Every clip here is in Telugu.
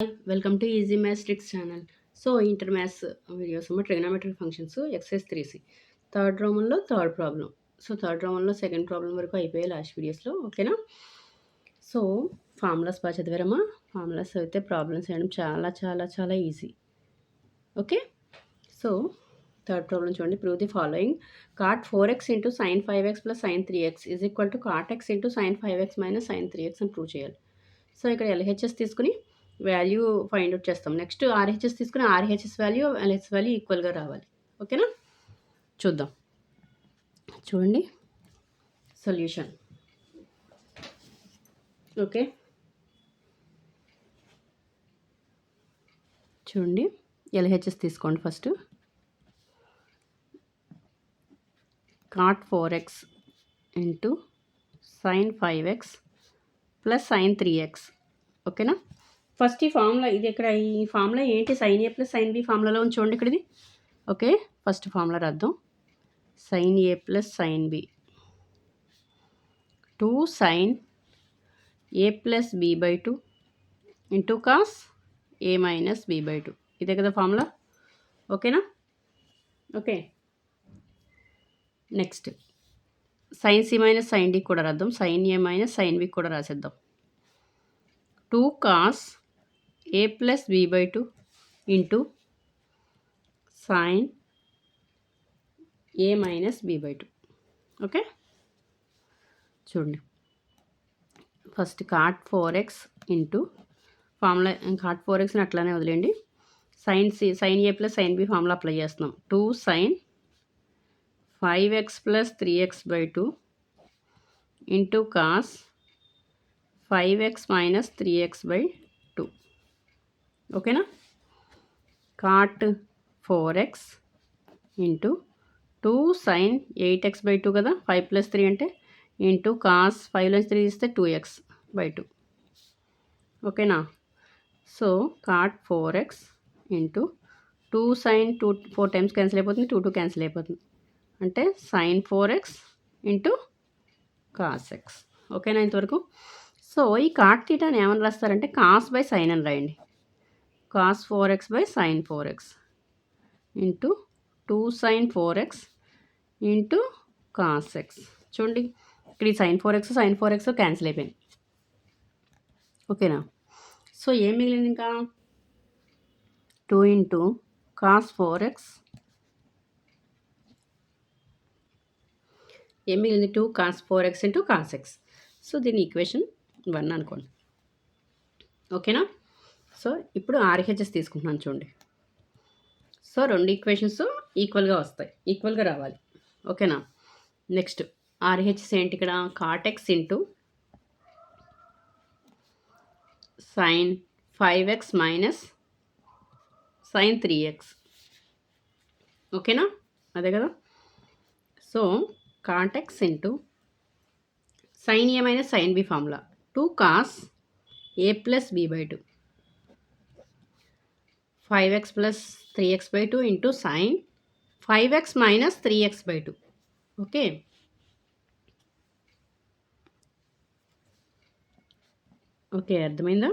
Welcome to easy maths tricks channel. So, inter maths videos ఏమో trigonometric functions exercise 3C third రోమన్‌లో థర్డ్ ప్రాబ్లమ్. సో, థర్డ్ రోమన్‌లో సెకండ్ ప్రాబ్లమ్ వరకు అయిపోయాయి లాస్ట్ వీడియోస్‌లో. ఓకేనా? సో, ఫార్ములాస్ బాగా చదివారమ్మా? ఫార్ములాస్ అయితే ప్రాబ్లమ్స్ చేయడం చాలా చాలా చాలా easy. Okay? So, third problem చూడండి. Prove the following. Cot 4x into sine 5x plus sine 3x is equal to cot x into sine 5x minus sine 3x అని ప్రూవ్ చేయాలి. సో, ఇక్కడ ఎల్‌హెచ్‌ఎస్ తీసుకొని వాల్యూ ఫైండ్ అవుట్ చేస్తాం. నెక్స్ట్ ఆర్‌హెచ్‌ఎస్ తీసుకొని ఆర్‌హెచ్‌ఎస్ వాల్యూ, ఎల్‌హెచ్‌ఎస్ వాల్యూ ఈక్వల్‌గా రావాలి. ఓకేనా? చూద్దాం. చూడండి సొల్యూషన్. ఓకే. చూడండి ఎల్‌హెచ్‌ఎస్ తీసుకోండి first. Cot 4x into sine 5x plus sine 3x. ఓకేనా? ఫస్ట్ ఈ ఫార్ములా ఇది ఇక్కడ ఈ ఫార్ములా ఏంటి? Sine A plus sine B ఫార్ములాలో ఉంది చూడండి ఇక్కడ ఇది. ఓకే. ఫస్ట్ ఫార్ములా రాద్దాం. Sine A plus sine B 2 sine A plus B by 2 into cos A minus B by 2. ఇదే కదా ఫార్ములా. ఓకేనా? Okay. Next sine C minus sine D కూడా రాద్దాం. Sine A minus sine B కూడా రాసేద్దాం. 2 cos A plus B by 2 into sine A minus B by 2. Okay. చూడండి first cot 4x into formula cot 4xని అట్లానే వదిలేండి. Sine A plus sine B formula apply చేస్తున్నాం. 2 sine 5x plus 3x by 2 into cos 5x minus 3x by 2. ఓకేనా? Cot 4x into 2 sign 8x by 2 కదా, 5 ప్లస్ 3 అంటే ఇంటూ కాస్ 5 నుంచి 3 ఇస్తే 2x బై 2. ఓకేనా? So cot 4x into 2 sine 2 4 times cancel అయిపోతుంది, 2 క్యాన్సిల్ అయిపోతుంది, అంటే sign 4x into cos x. ఓకేనా ఇంతవరకు? సో ఈ కాట్ థీటాని ఏమని రాస్తారంటే కాస్ బై సైన్ అని రాయండి. Cos 4x by sine 4x into 2 sine 4x into cos x. చూడండి ఇక్కడ ఈ సైన్ 4x క్యాన్సిల్ అయిపోయింది. ఓకేనా? సో ఏం మిగిలింది ఇంకా? 2 ఇంటూ కాస్ 4x ఏం మిగిలింది? 2 cos 4x into cos x. So దీని ఈక్వేషన్ 1 అనుకోండి. ఓకేనా? సో ఇప్పుడు ఆర్హెచ్ఎస్ తీసుకుంటున్నాను చూడండి. సో రెండు ఈక్వేషన్స్ ఈక్వల్గా వస్తాయి, ఈక్వల్గా రావాలి. ఓకేనా? నెక్స్ట్ ఆర్హెచ్ఎస్ ఏంటి ఇక్కడ? Cot x into sine 5x minus sine 3x. ఓకేనా? అదే కదా. So cot x into sine A minus sine B formula 2 cos A plus B by 2 5x plus 3x by 2 into sine 5x minus 3x by 2. Okay. Okay అర్థమైందా?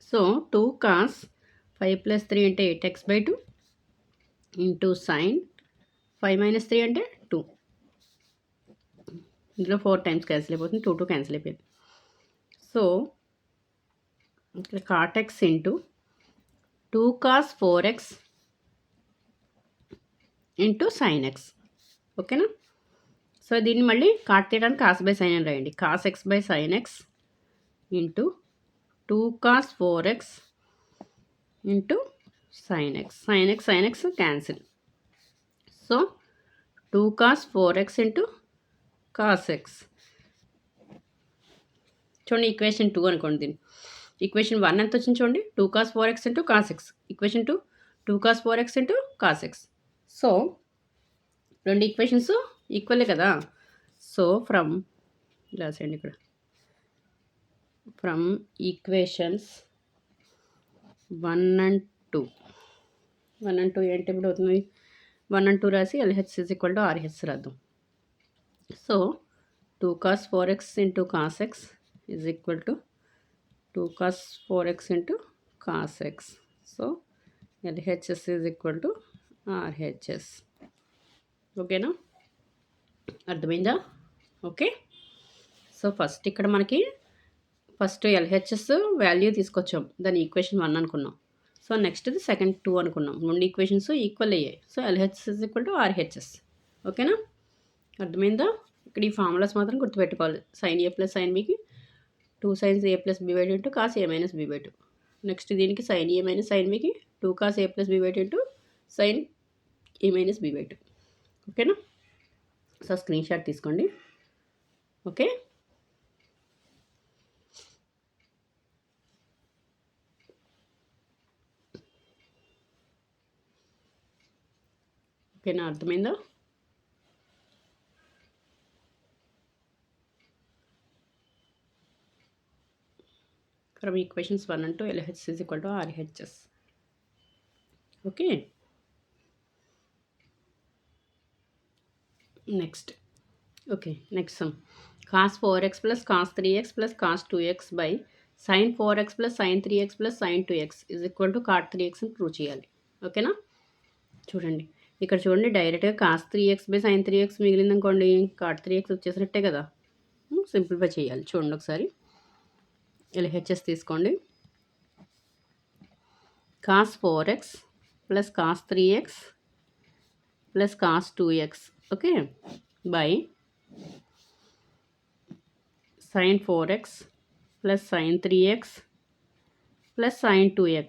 సో 2 కాస్ 5 ప్లస్ 3 అంటే 8x by 2 into sign 5 minus 3 అంటే 2. ఇందులో 4 టైమ్స్ క్యాన్సిల్ అయిపోతుంది, 2 క్యాన్సిల్ అయిపోయింది. సో ఇక్కడ cot x into 2 cos 4x into sine x. ఓకేనా? సో దీన్ని మళ్ళీ కాట్ తీయడానికి కాస్ బై సైన్ అని రాయండి. Cos x by sine x into 2 cos 4x into sine x. Sine x cancel. So 2 cos 4x into cos x. చూడండి ఈక్వేషన్ 2 అనుకోండి. దీన్ని ఈక్వేషన్ 1 ఎంత వచ్చింది చూడండి. 2 cos 4x into cos x. Equation 2 cos 4x into cos x. So రెండు ఈక్వేషన్స్ ఈక్వలే కదా. సో ఫ్రమ్ రాసేయండి ఇక్కడ. From equations 1 and 2. 1 and 2 ఏంటి ఇప్పుడు అవుతుంది? 1 and 2 రాసి LH is equal to RH రాద్దాం. So 2 cos 4x into cos x is equal to 2 cos 4x into cos x. So LHS is equal to RHS. ఓకేనా, అర్థమైందా? ఓకే. సో ఫస్ట్ ఇక్కడ మనకి ఫస్ట్ ఎల్హెచ్ఎస్ వాల్యూ తీసుకొచ్చాం, దాని ఈక్వేషన్ 1 అనుకున్నాం. సో నెక్స్ట్ది సెకండ్ 2 అనుకున్నాం. 2 ఈక్వేషన్స్ ఈక్వల్ అయ్యాయి. So LHS is equal to RHS. ఓకేనా, అర్థమైందా? ఇక్కడ ఈ ఫార్ములాస్ మాత్రం గుర్తుపెట్టుకోవాలి. సైన్ ఏ ప్లస్ సైన్ బికి 2 sines A plus B by two into cos A minus B by two. Next దీనికి సైన్ ఏ మైనస్ సైన్ బికి 2 cos A plus B by two into sine A minus B by two. ఓకేనా, సో స్క్రీన్ షాట్ తీసుకోండి. ఓకే, ఓకేనా, అర్థమైందా? From equations 1 and 2, LHS is equal to RHS. Okay. Next. Okay, next sum. Cos 4x plus cos 3x plus cos 2x by sin 4x plus sin 3x plus sin 2x is equal to cot 3x అని ప్రూవ్ చేయాలి. ఓకేనా, చూడండి ఇక్కడ చూడండి, డైరెక్ట్గా cos 3x by sine 3x మిగిలింది అనుకోండి, కాట్ 3x వచ్చేసినట్టే కదా. సింప్లిఫై చేయాలి. చూడండి ఒకసారి, LHS తీసుకోండి. cos 4x plus cos 3x plus cos 2x, okay, by sin 4x plus sin 3x plus sin 2x.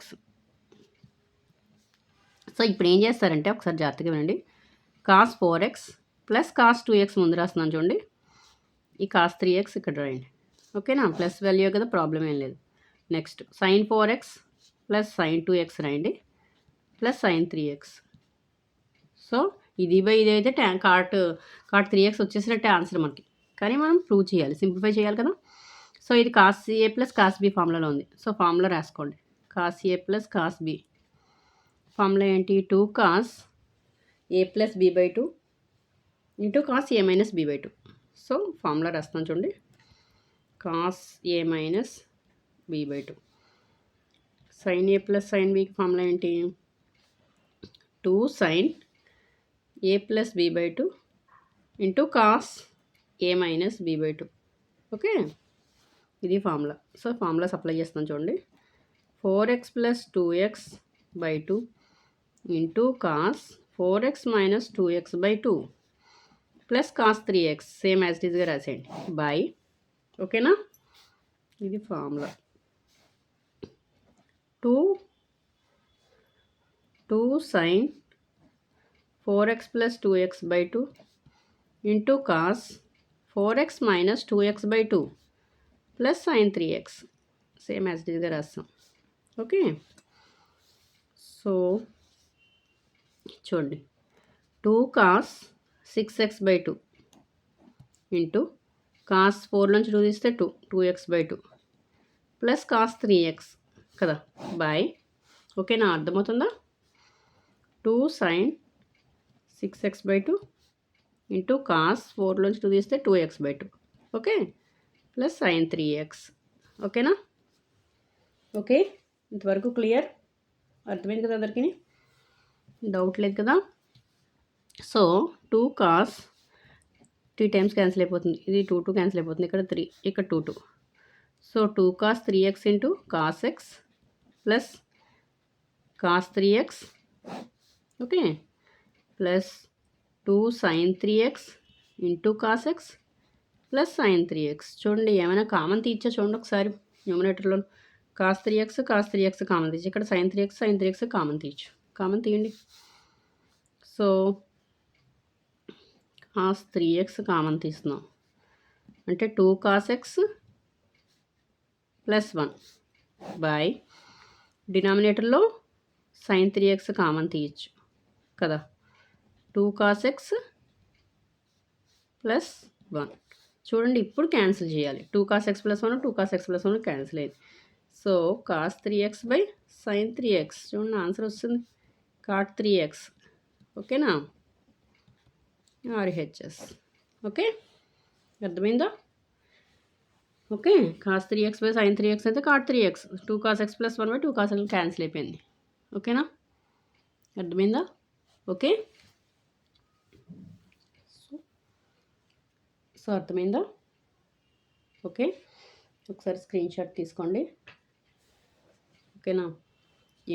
So ఇప్పుడు ఏం చేస్తారంటే ఒకసారి జాగ్రత్తగా వినండి. cos 4x plus cos 2x ముందు రాస్తున్నాను చూడండి, ఈ cos 3x ఇక్కడ రాయండి. ఓకేనా, ప్లస్ వాల్యూ కదా, ప్రాబ్లం ఏం లేదు. Next sin 4x plus sin 2x రాయండి, ప్లస్ sin 3x. సో ఇది బై ఇది అయితే కాట్ 3x వచ్చేసినట్టే ఆన్సర్ మనకి, కానీ మనం ప్రూవ్ చేయాలి, సింప్లిఫై చేయాలి కదా. సో ఇది cos A plus cos B ఫార్ములాలో ఉంది. సో ఫార్ములా రాసుకోండి. Cos A plus cos B formula ఏంటి? 2 cos A plus B by two into cos A minus B by two. So formula రాస్తాను చూడండి, cos A minus B by two. Sine A plus sine బికి ఫార్ములా ఏంటి? 2 sine A plus B by two into cos A minus B by two. Okay, ఇది ఫార్ములా. సో ఫార్ములా సప్లై చేస్తాను చూడండి, 4x plus 2x by two into cos 4x minus 2x by two plus cos 3x same as it ఈస్గా రాసేయండి బై. ఓకేనా, ఇది formula. 2 sine 4x plus 2x by two into cos 4x minus 2x by two plus sine 3x same as it ఈస్గా రాస్తాం. ఓకే, సో చూడండి, 2 cos 6x by two into cos 4 నుంచి 2 తీస్తే 2x by two plus cos 3x కదా బై. ఓకేనా, అర్థమవుతుందా? 2 sine 6x by two into cos 4 నుంచి 2 తీస్తే 2x by two, okay, plus sine 3x. ఓకేనా, ఓకే, ఇంతవరకు క్లియర్, అర్థమైంది కదా అందరికీ? డౌట్ లేదు కదా? సో 2 కాస్ 3 టైమ్స్ క్యాన్సిల్ అయిపోతుంది, ఇది 2 క్యాన్సిల్ అయిపోతుంది, ఇక్కడ 3, ఇక్కడ 2. So 2 cos 3x into cos X plus cos 3x, okay, plus 2 sine 3x into cos X plus sine 3x. చూడండి ఏమైనా కామన్ తీయచ్చా చూడండి ఒకసారి, న్యూమరేటర్లో కాస్ 3x కామన్ తీయచ్చు, ఇక్కడ సైన్ 3x కామన్ తీయచ్చు, కామన్ తీయండి. సో కాస్ 3x కామన్ తీస్తున్నాం అంటే 2 కాస్ ఎక్స్ ప్లస్ 1 బై డినామినేటర్లో సైన్ 3x కామన్ తీయచ్చు కదా, 2 కాస్ ఎక్స్ ప్లస్ 1. చూడండి ఇప్పుడు క్యాన్సిల్ చేయాలి, 2 cos X plus 1 2 cos X plus 1 cancel అయింది. So cos 3x by sine 3x, చూడండి ఆన్సర్ వస్తుంది కాట్ 3x. ఓకేనా, ఆర్హెచ్ఎస్. ఓకే, అర్థమైందా? Okay. Cos 3x by sine 3x అయితే cot 3x. 2 cos x plus 1 by 2 cos x cancel అయిపోయింది. ఓకేనా? అర్థమైందా? ఓకే. సో అర్థమైందా? ఓకే. ఒకసారి స్క్రీన్ షాట్ తీసుకోండి. ఓకేనా?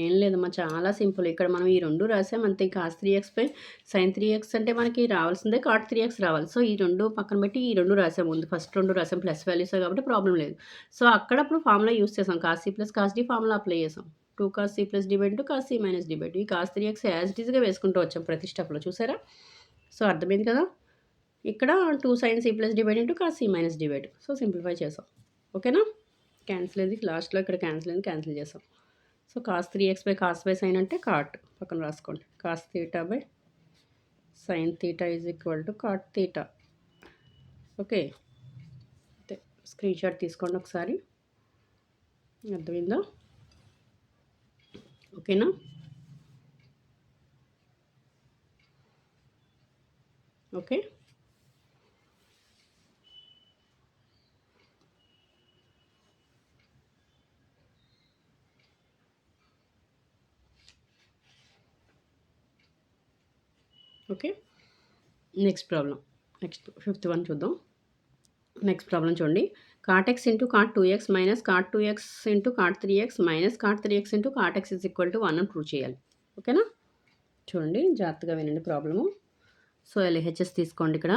ఏం లేదమ్మా, చాలా సింపుల్. ఇక్కడ మనం ఈ 2 రాసాం అంతే. Cos 3x by sine 3x అంటే మనకి రావాల్సిందే కాట్ 3x రావాలి. సో ఈ 2 పక్కన పెట్టి ఈ 2 రాసాం ముందు. ఫస్ట్ 2 రాసాం ప్లస్ వాల్యూసే కాబట్టి ప్రాబ్లం లేదు. సో అక్కడప్పుడు ఫార్ములా యూజ్ చేసాం. Cos C plus cos D formula apply చేసాం. 2 cos C plus D by 2 cos C minus D by 2. ఈ కాస్ 3x యాజ్ ఇట్ ఈస్‌గా వేసుకుంటూ వచ్చాం ప్రతి స్టెప్‌లో. చూసారా? సో అర్థమైంది కదా! ఇక్కడ 2 sine C plus D by 2 cos C minus D by 2. So simplify చేసాం. ఓకేనా? క్యాన్సిల్ అయింది. లాస్ట్‌లో ఇక్కడ క్యాన్సిల్ అయింది. క్యాన్సిల్ చేసాం. So cos 3x by cos by sine అంటే కాట్ పక్కన రాసుకోండి. Cos theta by sine theta is equal to cot theta. Okay. అయితే స్క్రీన్ షాట్ తీసుకోండి ఒకసారి. అర్థమైందా? ఓకేనా? Okay. Okay. Next problem. Next fifth one చూద్దాం. నెక్స్ట్ ప్రాబ్లం చూడండి. Cot X into cot 2x minus cot 2x into cot 3x minus cot 3x into cot X is equal to 1 అని ప్రూవ్ చేయాలి. ఓకేనా? చూడండి, జాగ్రత్తగా వినండి ప్రాబ్లము. సో ఎల్హెచ్ఎస్ తీసుకోండి. ఇక్కడ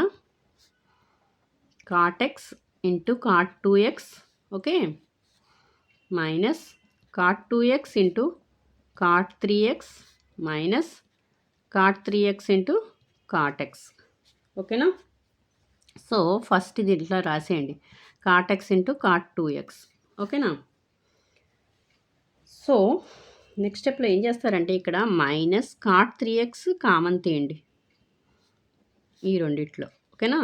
cot X into cot 2x okay minus cot 2x into cot 3x minus cot 3x into cot x. ఓకేనా? సో ఫస్ట్ ఇది ఇట్లా రాసేయండి. Cot X into cot 2x. ఓకేనా? సో నెక్స్ట్ స్టెప్లో ఏం చేస్తారంటే ఇక్కడ మైనస్ కాట్ 3x కామన్ తీయండి ఈ రెండిట్లో. ఓకేనా?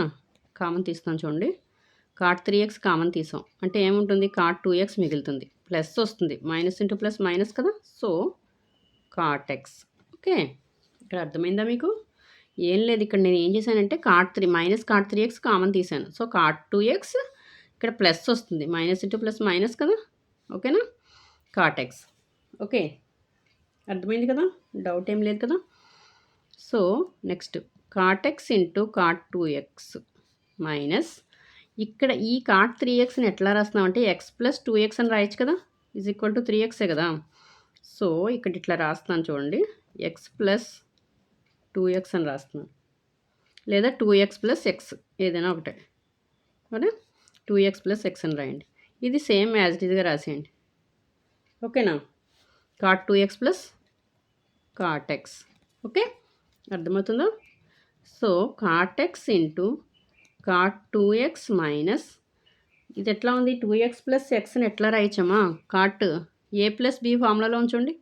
కామన్ తీస్తాం చూడండి. కాట్ 3x కామన్ తీసాం అంటే ఏముంటుంది? కాట్ 2x మిగులుతుంది. ప్లస్ వస్తుంది. మైనస్ ఇంటూ ప్లస్ మైనస్ కదా. So cot X. ఓకే. ఇక్కడ అర్థమైందా మీకు? ఏం లేదు, ఇక్కడ నేను ఏం చేశానంటే మైనస్ కాట్ 3x కామన్ తీసాను. సో కాట్ 2x ఇక్కడ ప్లస్ వస్తుంది. మైనస్ ఇంటూ ప్లస్ మైనస్ కదా. ఓకేనా? Cot X. ఓకే. అర్థమైంది కదా? డౌట్ ఏం లేదు కదా? So next cot X into cot 2x minus ఇక్కడ ఈ కాట్ 3xని ఎట్లా రాస్తున్నాం అంటే ఎక్స్ ప్లస్ 2x అని రాయొచ్చు కదా. ఈజ్ ఈక్వల్ టు 3xే కదా. సో ఇక్కడ ఇట్లా రాస్తున్నాను చూడండి. ఎక్స్ ప్లస్ 2x అని రాస్తున్నాను, లేదా 2x ప్లస్ ఎక్స్ ఏదైనా ఒకటే. ఓకే, 2x ప్లస్ ఎక్స్ అని రాయండి. ఇది సేమ్ యాజ్ ఇట్ ఈస్గా రాసేయండి. ఓకేనా? Cot 2x plus cot X. Okay, అర్థమవుతుందా? So cot X into cot 2x minus ఇది ఎట్లా ఉంది? 2x ప్లస్ ఎక్స్ని ఎట్లా రాయచ్చమ్మా? కాట్ ఏ ప్లస్ బి ఫార్ములాలో ఉంచండి.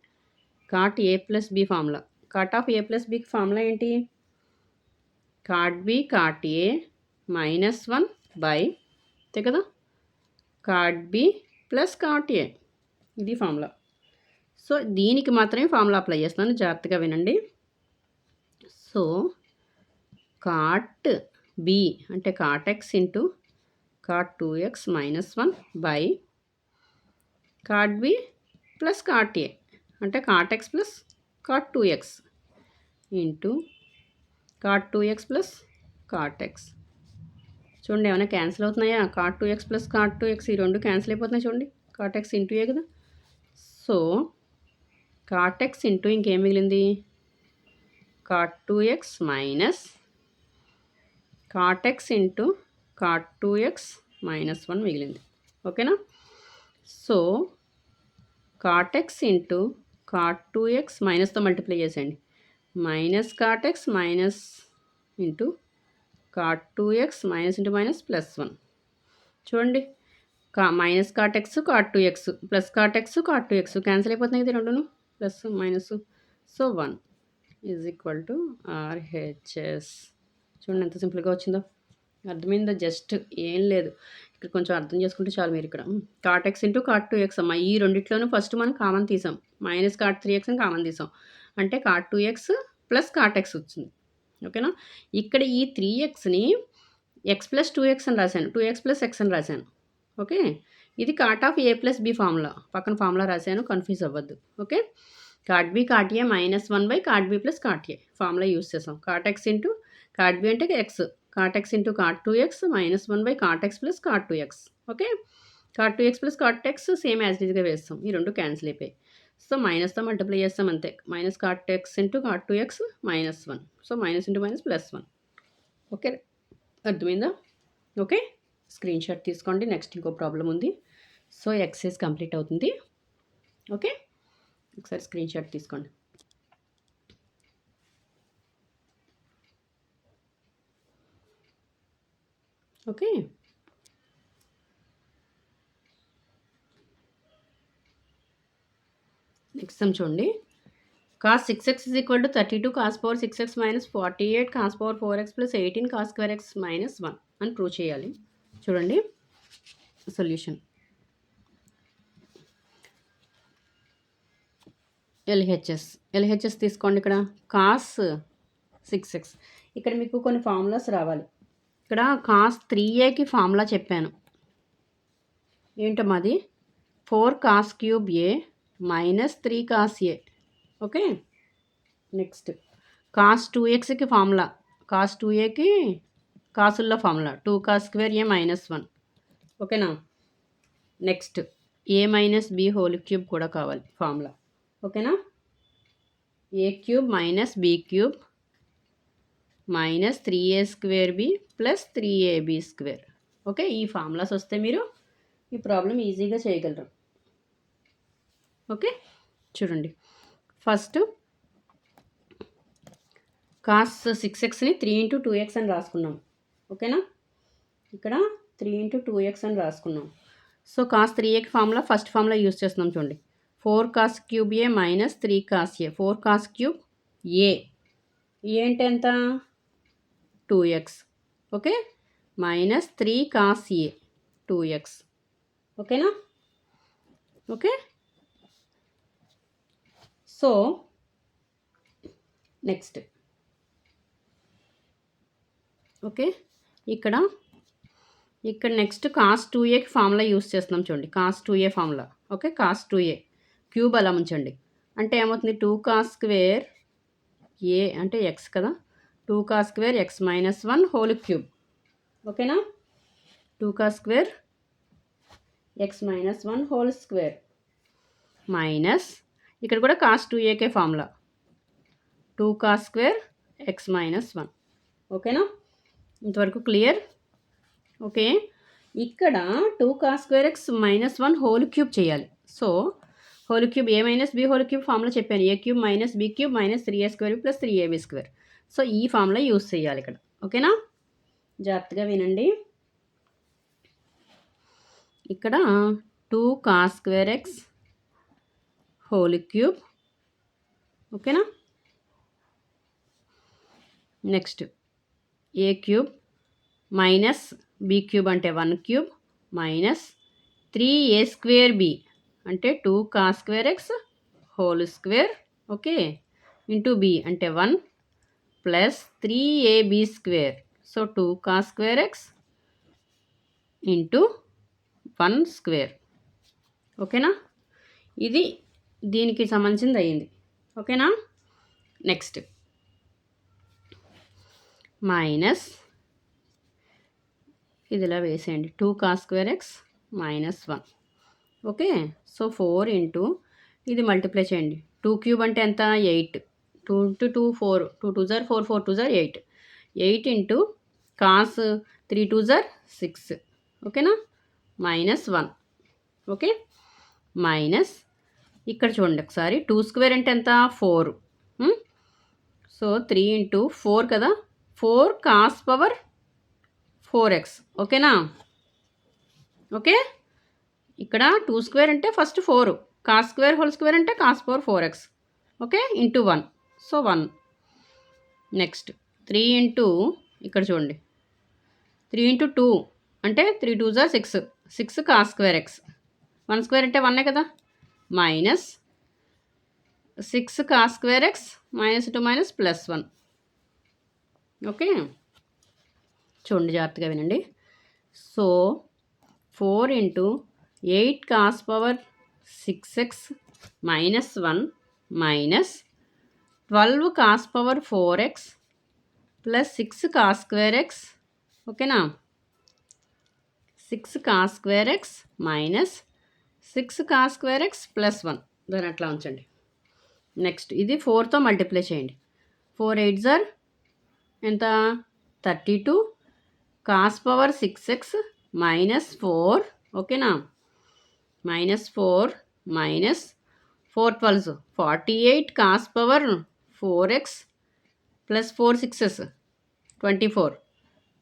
Cot A plus B formula. Cot of A plus బికి ఫార్ములా ఏంటి? Cot B cot A minus 1 by అంతే కదా cot B plus cot A. ఇది ఫార్ములా. సో దీనికి మాత్రమే ఫార్ములా అప్లై చేస్తాను, జాగ్రత్తగా వినండి. సో కాట్ బి అంటే cot X into cot 2x minus 1 by cot B plus cot A అంటే cot x plus cot 2x into cot 2x plus cot x. చూడండి ఏమైనా క్యాన్సిల్ అవుతున్నాయా? Cot 2x plus cot 2x ఈ రెండు క్యాన్సిల్ అయిపోతున్నాయి చూడండి. కాట్ ఎక్స్ ఇంటూ ఏ కదా. సో కాట్ ఎక్స్ ఇంటూ ఇంకేం మిగిలింది? Cot 2x minus cot X into cot 2x minus 1 మిగిలింది. ఓకేనా? So cot X into cot 2x మైనస్తో మల్టిప్లై చేసేయండి. Minus cot x minus into cot 2x minus into minus plus 1. చూడండి, minus cot x cot 2x plus cot x cot 2x cancel అయిపోతున్నాయి ఇది రెండును, plus minus. So 1 is equal to RHS. చూడండి ఎంత సింపుల్గా వచ్చిందో. అర్థమైందో? జస్ట్ ఏం లేదు, ఇక్కడ కొంచెం అర్థం చేసుకుంటే చాలు మీరు. ఇక్కడ cot X into cot 2x అమ్మ. ఈ రెండిట్లోనూ ఫస్ట్ మనం కామన్ తీసాం. మైనస్ కాట్ 3x అని కామన్ తీసాం అంటే cot 2x plus cot X వచ్చింది. ఓకేనా? ఇక్కడ ఈ 3xని ఎక్స్ ప్లస్ 2x అని రాశాను, 2x ప్లస్ ఎక్స్ అని రాశాను. ఓకే, ఇది cot of A plus B formula, పక్కన ఫార్ములా రాశాను, కన్ఫ్యూజ్ అవ్వద్దు. Okay, cot B cot A -1 by cot B plus cot A formula use చేసాం. Cot X into cot B అంటే x, cot X into cot 2x -1 by cot x plus cot 2x. Okay, cot 2x plus cot x same as ఇట్గా వేస్తాం, ఈ రెండు క్యాన్సిల్ అయిపోయి. సో మైనస్తో మల్టిప్లై చేస్తాం అంతే, minus cot X into cot 2x -1. So minus into minus +1. Okay, అర్థమైందా? ఓకే, స్క్రీన్ షాట్ తీసుకోండి. నెక్స్ట్ ఇంకో ప్రాబ్లం ఉంది. సో ఎక్సైజ్ కంప్లీట్ అవుతుంది. ఓకే, ఒకసారి స్క్రీన్ షాట్ తీసుకోండి. ఓకే, నెక్స్ట్ సమ్ చూడండి. cos 6x is equal to 32 cos power 6x minus 48 cos power 4x plus 18 cos square x minus 1 అని ప్రూవ్ చేయాలి. చూడండి సొల్యూషన్. ఎల్హెచ్ఎస్ తీసుకోండి. ఇక్కడ cos 6x, ఇక్కడ మీకు కొన్ని ఫార్ములాస్ రావాలి. ఇక్కడ cos 3aకి ఫార్ములా చెప్పాను, ఏంటమ్మాది 4 cos cube a minus 3 cos a. Okay, next cos 2xకి ఫార్ములా, cos 2aకి కాసుల్లో ఫార్ములా 2 cos square a -1. ఓకేనా, next a minus B whole cube కూడా కావాలి ఫార్ములా. ఓకేనా, a cube minus B cube minus 3a square B plus 3ab square. Okay, ఈ ఫార్ములాస్ వస్తే మీరు ఈ ప్రాబ్లం ఈజీగా చేయగలరు. ఓకే, చూడండి ఫస్ట్ cos 6xని 3 × 2x అని రాసుకున్నాం. ఓకేనా, ఇక్కడ 3 × 2x అని రాసుకున్నాం. సో cos 3aకి ఫార్ములా ఫస్ట్ ఫార్ములా యూస్ చేస్తున్నాం. చూడండి 4 cos cube a minus 3 cos a. 4 cos cube a ఏంటి ఎంత 2x. Okay, minus 3 cos a 2x. ఓకేనా, ఓకే. సో నెక్స్ట్ ఓకే, ఇక్కడ నెక్స్ట్ cos 2aకి ఫార్ములా యూస్ చేస్తున్నాం. చూడండి cos 2a formula. Okay, cos 2a cube అలా ఉంచండి, అంటే ఏమవుతుంది 2 cos square a అంటే x కదా, 2 cos square x -1 whole cube. ఓకేనా, 2 cos square x -1 whole square minus ఇక్కడ కూడా cos 2aకే formula 2 cos square x -1. ఓకేనా, ఇంతవరకు క్లియర్? ఓకే, ఇక్కడ 2 cos square x -1 whole cube చేయాలి. So whole cube a minus B whole cube formula చెప్పాను, a cube minus B cube minus 3a square plus 3ab square. So ఈ ఫార్ములా యూస్ చేయాలి ఇక్కడ. ఓకేనా, జాగ్రత్తగా వినండి. ఇక్కడ 2 cos square x whole cube. ఓకేనా, నెక్స్ట్ ఏ క్యూబ్ మైనస్ బి క్యూబ్ అంటే 1 cube minus 3a square B అంటే 2 cos square x whole square. Okay, into B అంటే 1 plus 3ab square. So 2 cos square x into 1 square. ఓకేనా, ఇది దీనికి సంబంధించింది అయ్యింది. ఓకేనా, నెక్స్ట్ మైనస్ ఇదిలా వేసేయండి 2 cos square x -1. Okay, so 4 into ఇది మల్టిప్లై చేయండి, 2 క్యూబ్ అంటే ఎంత 8, 2 × 2 4, 2 2 4 4 2 8, 8 ఇంటూ cos 3 2 6. ఓకేనా, -1. ఓకే, మైనస్ ఇక్కడ చూడండి ఒకసారి 2 స్క్వేర్ అంటే ఎంత 4. సో 3 ఇంటూ 4 కదా, 4 cos పవర్ 4x. ఓకేనా, ఓకే. ఇక్కడ 2 స్క్వేర్ అంటే first 4, cos square whole square అంటే cos power 4x. Okay, into 1. So 1. Next 3 into ఇక్కడ చూడండి 3 ఇంటూ 2 అంటే 3 2 6, 6 cos స్క్వేర్ x. 1 స్క్వేర్ అంటే 1 కదా, minus 6 cos square x -2 +1. Okay, చూడండి జాగ్రత్తగా వినండి. So 4 into 8 cos power 6x minus 1 minus 12 cos power 4x plus 6 cos square X. ఓకేనా? 6 cos square x minus 6 cos square X plus 1. దాన్ని అట్లా ఉంచండి. నెక్స్ట్ ఇది 4తో మల్టిప్లై చేయండి. 4 8 జార్ ఎంత? 32 కాస్ పవర్ 6x మైనస్ 4. ఓకేనా? Minus 4 minus 4 12 48 cos power 4x plus 4 6s 24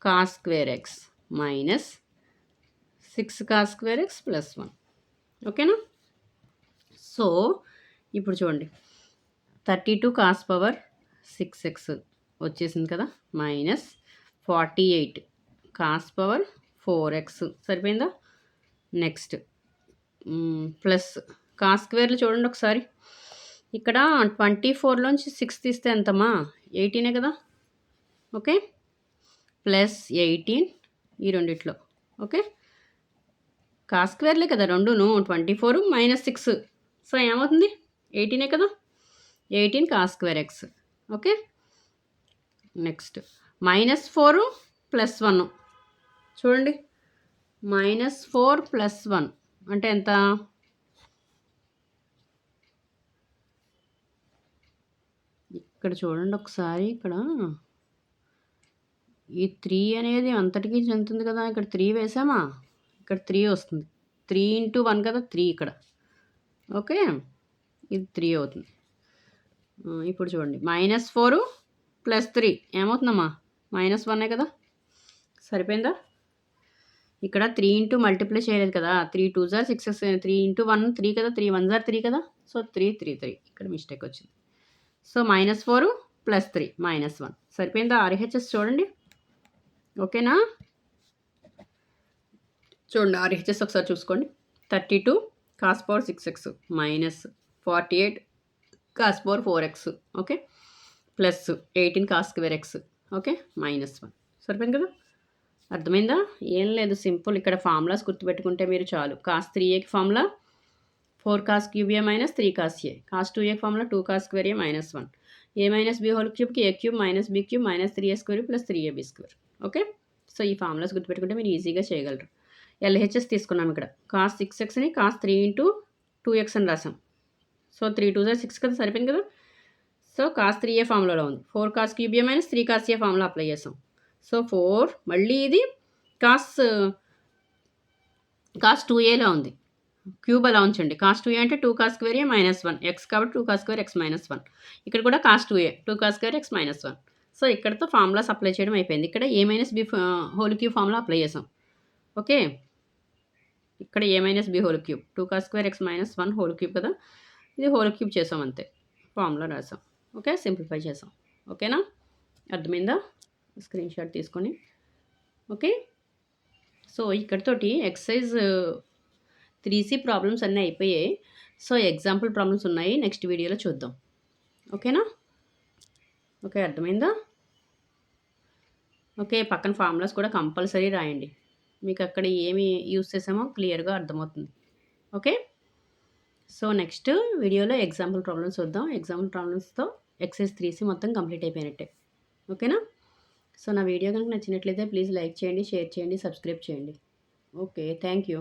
cos square x minus 6 cos square X plus 1. ఓకేనా? సో ఇప్పుడు చూడండి, 32 కాస్ పవర్ 6x వచ్చేసింది కదా, మైనస్ 48 కాస్ పవర్ 4x సరిపోయిందా? నెక్స్ట్ ప్లస్ కాస్ స్క్వేర్లు చూడండి ఒకసారి. ఇక్కడ 24లోంచి 6 తీస్తే ఎంతమ్మా? 18 కదా. ఓకే, ప్లస్ 18 ఈ రెండిట్లో. ఓకే, కాస్ స్క్వేర్లే కదా రెండును. 24 మైనస్ 6, సో ఏమవుతుంది? 18 కదా. 18 cos square X. Okay, next minus 4 plus 1 చూడండి. మైనస్ 4 ప్లస్ 1 అంటే ఎంత? ఇక్కడ చూడండి ఒకసారి. ఇక్కడ ఈ 3 అనేది అంతటికి చెందుతుంది కదా. ఇక్కడ 3 వేసామా, ఇక్కడ 3 వస్తుంది. 3 ఇంటూ 1 కదా, 3 ఇక్కడ. ఓకే, ఇది 3 అవుతుంది. ఇప్పుడు చూడండి, మైనస్ 4 ప్లస్ 3 ఏమవుతుందమ్మా? మైనస్ 1 కదా. సరిపోయిందా? ఇక్కడ 3 ఇంటూ మల్టిప్లై చేయలేదు కదా. 3 2 జార్ 6, 3 ఇంటూ 1 3 కదా, 3 1 జార్ 3 కదా. సో 3 3 3 ఇక్కడ మిస్టేక్ వచ్చింది. సో మైనస్ 4 ప్లస్ 3 మైనస్ 1 సరిపోయిందా? ఆర్హెచ్ఎస్ చూడండి. ఓకేనా? చూడండి ఆర్హెచ్ఎస్ ఒకసారి చూసుకోండి. 32 cos power 6x minus 48 cos power 4x. Okay, plus 18 cos square X. Okay, minus 1 సరిపోయింది కదా. అర్థమైందా? ఏం లేదు, సింపుల్. ఇక్కడ ఫార్ములాస్ గుర్తుపెట్టుకుంటే మీరు చాలు. కాస్ 3aకి formula 4 cos cube A minus 3 cos A. Cos 2aకి formula 2 cos square A minus 1. A minus B whole క్యూబ్కి A cube minus B cube minus 3a square plus 3ab square. Okay, so ఈ ఫార్ములాస్ గుర్తుపెట్టుకుంటే మీరు ఈజీగా చేయగలరు. ఎల్హెచ్ఎస్ తీసుకున్నాం ఇక్కడ. కాస్ 6xని కాస్ 3 ఇంటూ 2x అని రాసాం. సో 3 2 జార్ 6 కదా, సరిపోయింది కదా. సో కాస్ 3a ఫార్ములాలో ఉంది. 4 cos cube A minus 3 cos A formula apply చేసాం. సో 4 మళ్ళీ ఇది కాస్ 2aలో ఉంది. క్యూబ్ అలా ఉంచండి. కాస్ 2a అంటే 2 cos square A minus 1 x కాబట్టి 2 కాస్ స్క్వేర్ ఎక్స్ మైనస్ 1. ఇక్కడ కూడా cos 2a 2 cos square x minus 1. So ఇక్కడతో ఫార్ములాస్ అప్లై చేయడం అయిపోయింది. ఇక్కడ A minus B whole cube formula apply చేసాం. ఓకే, ఇక్కడ A minus B whole cube 2 cos square x minus 1 whole cube కదా, ఇది హోల్ క్యూబ్ చేసాం అంతే. ఫార్ములా రాసాం. ఓకే, సింప్లిఫై చేసాం. ఓకేనా? అర్థమైందా? స్క్రీన్ షాట్ తీసుకొని. ఓకే, సో ఇక్కడితోటి ఎక్సర్సైజ్ 3C ప్రాబ్లమ్స్ అన్నీ అయిపోయాయి. సో ఎగ్జాంపుల్ ప్రాబ్లమ్స్ ఉన్నాయి, నెక్స్ట్ వీడియోలో చూద్దాం. ఓకేనా? ఓకే, అర్థమైందా? ఓకే, పక్కన ఫార్ములాస్ కూడా కంపల్సరీ రాయండి. మీకు అక్కడ ఏమి యూస్ చేసామో క్లియర్గా అర్థమవుతుంది. ఓకే, సో నెక్స్ట్ వీడియోలో ఎగ్జాంపుల్ ప్రాబ్లమ్స్ చూద్దాం. ఎగ్జాంపుల్ ప్రాబ్లమ్స్తో ఎక్సర్సైజ్ 3C మొత్తం కంప్లీట్ అయిపోయినట్టే. ఓకేనా? సో నా వీడియో కనుక నచ్చినట్లయితే ప్లీజ్ లైక్ చేయండి, షేర్ చేయండి, సబ్స్క్రైబ్ చేయండి. Okay, thank you.